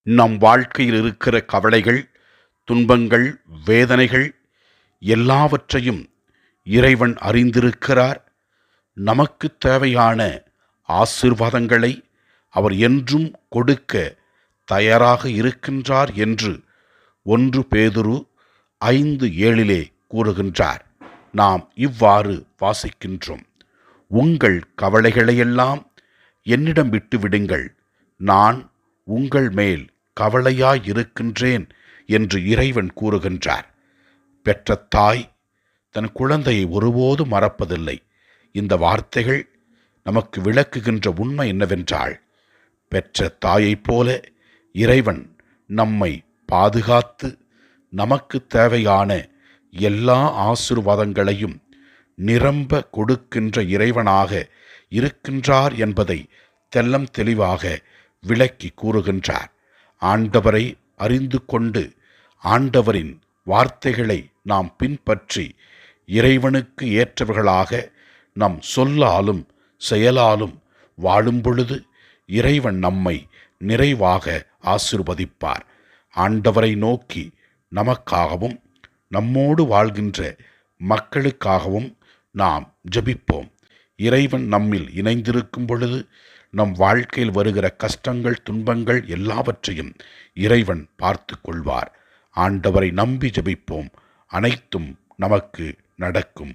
நம் வாழ்க்கையில் இருக்கிற கவலைகள், துன்பங்கள், வேதனைகள் எல்லாவற்றையும் இறைவன் அறிந்திருக்கிறார். நமக்கு தேவையான ஆசீர்வாதங்களை அவர் என்றும் கொடுக்க தயாராக இருக்கின்றார் என்று 1 பேதுரு 5:7 கூறுகின்றார். நாம் இவ்வாறு வாசிக்கின்றோம்: உங்கள் கவலைகளையெல்லாம் என்னிடம் விட்டுவிடுங்கள், நான் உங்கள் மேல் கவலையாயிருக்கின்றேன் என்று இறைவன் கூறுகின்றார். பெற்ற தாய் தன் குழந்தையை ஒருபோதும் மறப்பதில்லை. இந்த வார்த்தைகள் நமக்கு விளக்குகின்ற உண்மை என்னவென்றால், பெற்ற தாயைப் போல இறைவன் நம்மை பாதுகாத்து நமக்கு தேவையான எல்லா ஆசீர்வாதங்களையும் நிரம்ப கொடுக்கின்ற இறைவனாக இருக்கின்றார் என்பதை தெல்லம் தெளிவாக விளக்கி கூறுகின்றார். ஆண்டவரை அறிந்து கொண்டு ஆண்டவரின் வார்த்தைகளை நாம் பின்பற்றி இறைவனுக்கு ஏற்றவர்களாக நம் சொல்லாலும் செயலாலும் வாழும் பொழுது இறைவன் நம்மை நிறைவாக ஆசீர்வதிப்பார். ஆண்டவரை நோக்கி நமக்காகவும் நம்மோடு வாழ்கின்ற மக்களுக்காகவும் நாம் ஜெபிப்போம். இறைவன் நம்மில் இணைந்திருக்கும் பொழுது நம் வாழ்க்கையில் வருகிற கஷ்டங்கள், துன்பங்கள் எல்லாவற்றையும் இறைவன் பார்த்து கொள்வார். ஆண்டவரை நம்பி ஜெபிப்போம். அனைத்தும் நமக்கு நடக்கும்.